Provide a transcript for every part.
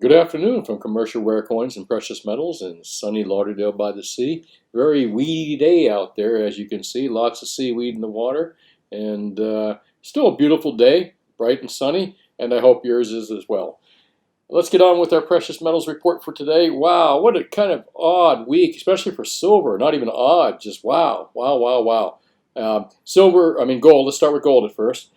Good afternoon from Commercial Rare Coins and Precious Metals in sunny Lauderdale by the Sea. Very weedy day out there, as you can see. Lots of seaweed in the water, and still a beautiful day, bright and sunny, and I hope yours is as well. Let's get on with our precious metals report for today. Wow, what a kind of odd week, especially for silver. Not even odd, just wow, wow, wow, wow. Gold. Let's start with gold at first.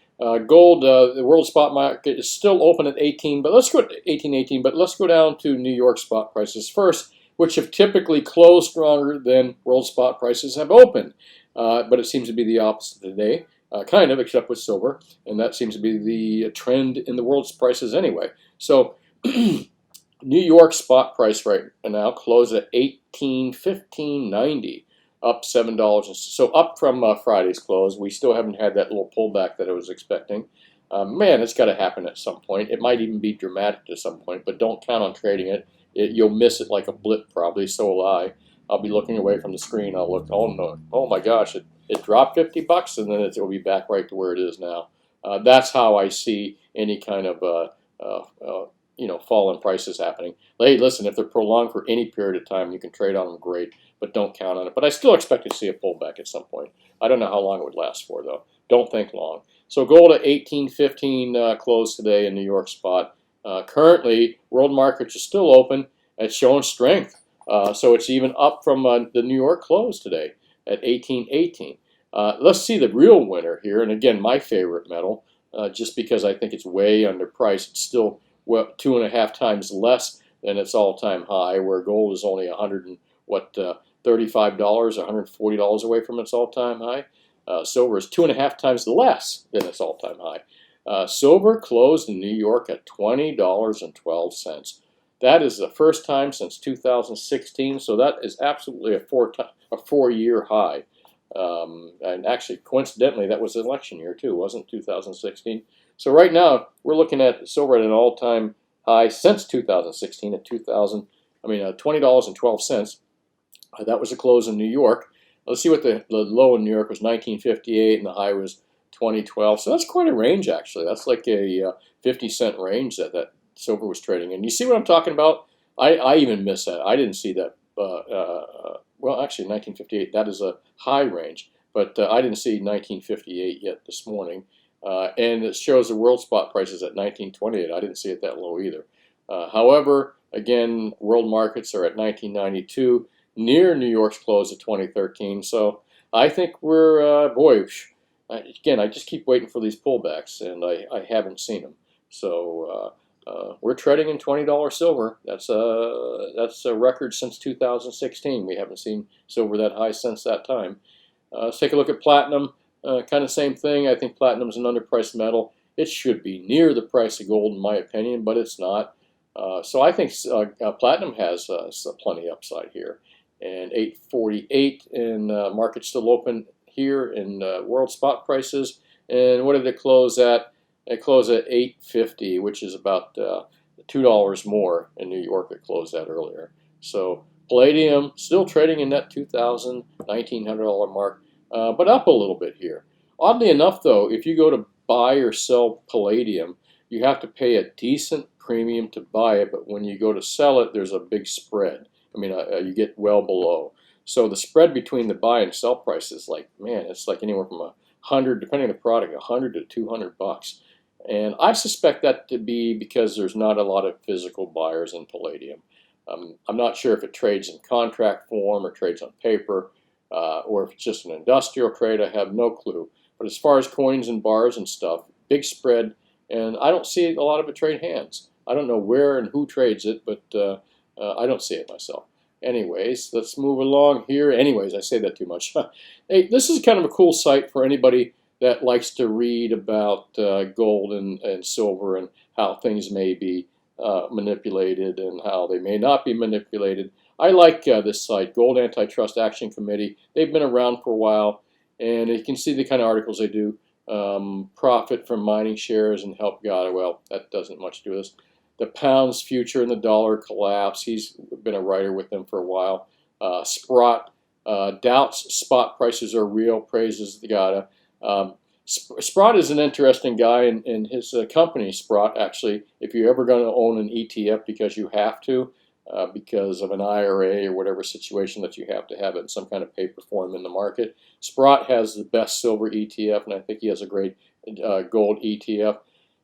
Gold, the world spot market is still open at 18, but let's go to 1818. But let's go down to New York spot prices first, which have typically closed stronger than world spot prices have opened. But it seems to be the opposite today, kind of, except with silver, and that seems to be the trend in the world's prices anyway. So New York spot price right now closed at 1815.90, up $7. So up from Friday's close. We still haven't had that little pullback that I was expecting. Man, it's got to happen at some point. It might even be dramatic to some point, but don't count on trading it. You'll miss it like a blip probably. So will I. I'll be looking away from the screen. I'll look. Oh no! Oh my gosh! It dropped $50, and then it'll be back right to where it is now. That's how I see any kind of fall in prices happening. Hey, listen, if they're prolonged for any period of time, you can trade on them, great, but don't count on it. But I still expect to see a pullback at some point. I don't know how long it would last for, though. Don't think long. So gold at 1815 closed today in New York spot. Currently, world markets are still open. It's showing strength. So it's even up from the New York close today at 1818. Let's see the real winner here. And again, my favorite metal, just because I think it's way underpriced. It's still 2.5 times less than its all-time high, where gold is only $35, $140 away from its all-time high. Silver is 2.5 times less than its all-time high. Silver closed in New York at $20.12. That is the first time since 2016, so that is absolutely a four-year high. And actually, coincidentally, that was election year too, wasn't 2016? So right now, we're looking at silver at an all-time high since 2016 at $20.12. That was the close in New York. Let's see what the low in New York was, 1958, and the high was 2012. So that's quite a range, actually. That's like a 50-cent range that silver was trading in. You see what I'm talking about? I even missed that. I didn't see that. Well, actually, 1958, that is a high range. But I didn't see 1958 yet this morning. And it shows the world spot prices at 1928. I didn't see it that low either. However, again, world markets are at 1992, near New York's close of 2013. So I think we're, again, I just keep waiting for these pullbacks, and I haven't seen them. So we're trading in $20 silver. That's a record since 2016. We haven't seen silver that high since that time. Let's take a look at platinum. Kind of same thing. I think platinum is an underpriced metal. It should be near the price of gold, in my opinion, but it's not. So I think platinum has plenty upside here. And 848 in market still open here in world spot prices. And what did it close at? It closed at 850, which is about $2 more in New York. It closed at earlier. So palladium still trading in that $2,000, $1,900 mark. But up a little bit here. Oddly enough, though, if you go to buy or sell palladium, you have to pay a decent premium to buy it, but when you go to sell it, there's a big spread. You get well below. So the spread between the buy and sell price is like, man, it's like anywhere from 100, depending on the product, 100 to $200. And I suspect that to be because there's not a lot of physical buyers in palladium. I'm not sure if it trades in contract form or trades on paper. Or if it's just an industrial trade, I have no clue. But as far as coins and bars and stuff, big spread, and I don't see a lot of it trade hands. I don't know where and who trades it, but I don't see it myself. Anyways, let's move along here. Anyways, I say that too much. Hey, this is kind of a cool site for anybody that likes to read about gold and silver and how things may be manipulated and how they may not be manipulated. I like this site, Gold Antitrust Action Committee. They've been around for a while, and you can see the kind of articles they do. Profit from mining shares and help God. Well, that doesn't much do with this. The pound's future and the dollar collapse. He's been a writer with them for a while. Sprott doubts spot prices are real, praises the Gada. Sprott is an interesting guy, and his company, Sprott, actually, if you're ever going to own an ETF because you have to, because of an IRA or whatever situation that you have to have it in some kind of paper form in the market, Sprott has the best silver ETF, and I think he has a great gold ETF.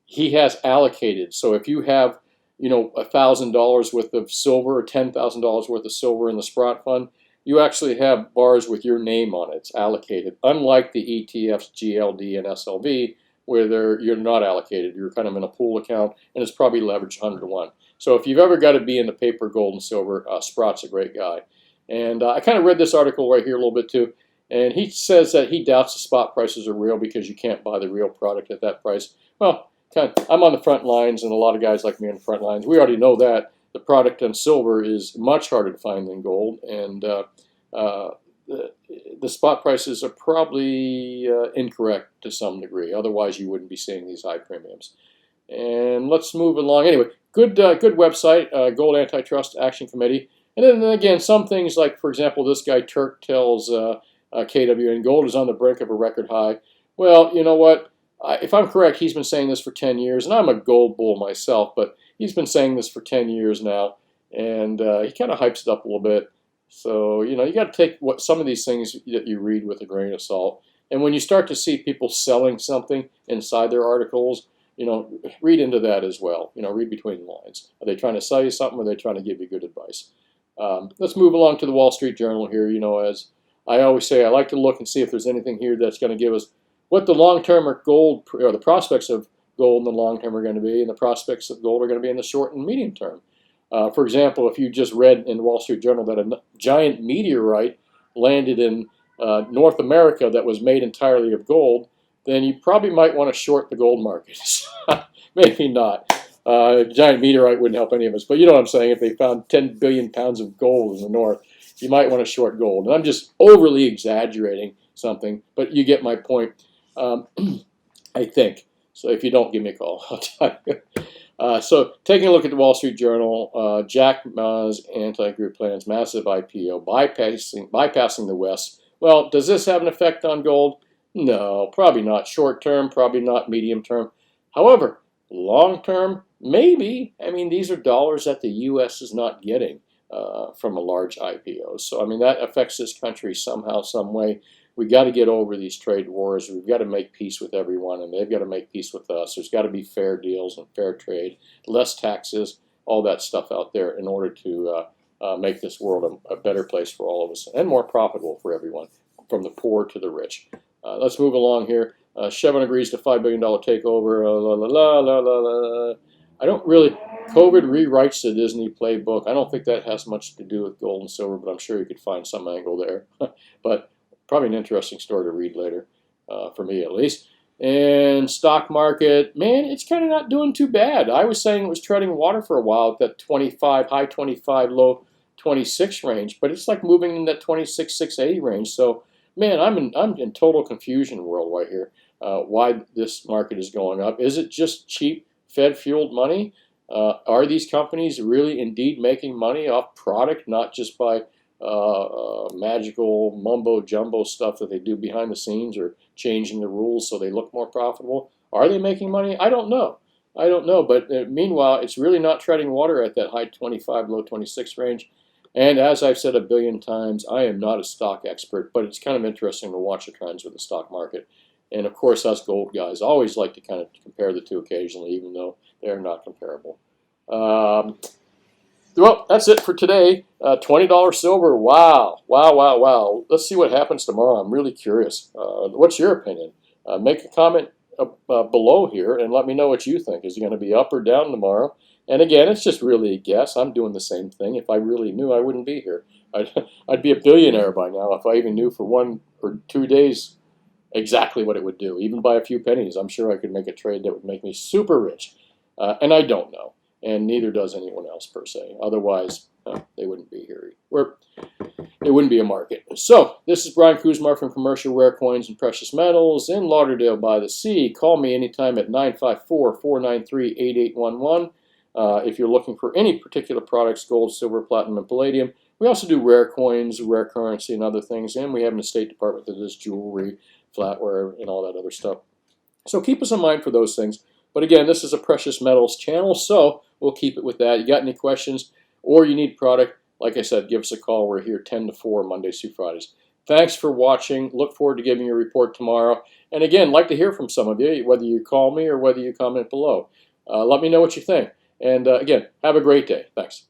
He has allocated, so if you have, $1,000 worth of silver or $10,000 worth of silver in the Sprott fund, you actually have bars with your name on it. It's allocated. Unlike the ETFs GLD and SLV, where you're not allocated. You're kind of in a pool account, and it's probably leveraged 100 to 1. So if you've ever got to be in the paper, gold, and silver, Sprott's a great guy. And I kind of read this article right here a little bit too. And he says that he doubts the spot prices are real because you can't buy the real product at that price. Well, I'm on the front lines, and a lot of guys like me on the front lines. We already know that the product on silver is much harder to find than gold, and the spot prices are probably incorrect to some degree. Otherwise, you wouldn't be seeing these high premiums. And let's move along. Anyway, good website, Gold Antitrust Action Committee. And then again, some things like, for example, this guy Turk tells KWN gold is on the brink of a record high. Well, you know what? If I'm correct, he's been saying this for 10 years, and I'm a gold bull myself, but he's been saying this for 10 years now, and he kind of hypes it up a little bit. So, you got to take some of these things that you read with a grain of salt. And when you start to see people selling something inside their articles, read into that as well. Read between the lines. Are they trying to sell you something, or are they trying to give you good advice? Let's move along to the Wall Street Journal here. As I always say, I like to look and see if there's anything here that's going to give us what the long-term or the prospects of gold in the long term are going to be, and the prospects of gold are going to be in the short and medium term. For example, if you just read in the Wall Street Journal that a giant meteorite landed in North America that was made entirely of gold, then you probably might want to short the gold markets. Maybe not. A giant meteorite wouldn't help any of us, but you know what I'm saying. If they found 10 billion pounds of gold in the north, you might want to short gold. And I'm just overly exaggerating something, but you get my point. I think. So if you don't, give me a call. I'll tell you. So taking a look at the Wall Street Journal, Jack Ma's anti-group plans, massive IPO, bypassing the West. Well, does this have an effect on gold? No, probably not. Short term, probably not. Medium term. However, long term, maybe. I mean, these are dollars that the U.S. is not getting from a large IPO. So, I mean, that affects this country somehow, some way. We got to get over these trade wars. We've got to make peace with everyone, and they've got to make peace with us. There's got to be fair deals and fair trade, less taxes, all that stuff out there in order to make this world a better place for all of us and more profitable for everyone, from the poor to the rich. Let's move along here. Chevron agrees to $5 billion takeover. I don't really. COVID rewrites the Disney playbook. I don't think that has much to do with gold and silver, but I'm sure you could find some angle there. But probably an interesting story to read later, for me at least. And stock market, man, it's kind of not doing too bad. I was saying it was treading water for a while at that 25, high 25, low 26 range, but it's like moving in that 26, 680 range. So, man, I'm in total confusion worldwide here. Why this market is going up? Is it just cheap Fed-fueled money? Are these companies really indeed making money off product, not just by magical mumbo jumbo stuff that they do behind the scenes, or changing the rules so they look more profitable? Are they making money? I don't know. But meanwhile, it's really not treading water at that high 25, low 26 range. And as I've said a billion times, I am not a stock expert, but it's kind of interesting to watch the trends with the stock market. And of course, us gold guys always like to kind of compare the two occasionally, even though they're not comparable. Well, that's it for today. $20 silver. Wow. Let's see what happens tomorrow. I'm really curious. What's your opinion? Make a comment below here and let me know what you think. Is it going to be up or down tomorrow? And again, it's just really a guess. I'm doing the same thing. If I really knew, I wouldn't be here. I'd be a billionaire by now if I even knew for 1 or 2 days exactly what it would do. Even by a few pennies, I'm sure I could make a trade that would make me super rich. And I don't know. And neither does anyone else per se. Otherwise, they wouldn't be here. It wouldn't be a market. So, this is Brian Kuzmar from Commercial Rare Coins and Precious Metals in Lauderdale by the Sea. Call me anytime at 954-493-8811 if you're looking for any particular products, gold, silver, platinum, and palladium. We also do rare coins, rare currency, and other things. And we have an estate department that does jewelry, flatware, and all that other stuff. So keep us in mind for those things. But again, this is a precious metals channel, so we'll keep it with that. You got any questions or you need product, like I said, give us a call. We're here 10 to 4 Mondays through Fridays. Thanks for watching. Look forward to giving you a report tomorrow. And again, like to hear from some of you, whether you call me or whether you comment below. Let me know what you think. And again, have a great day. Thanks.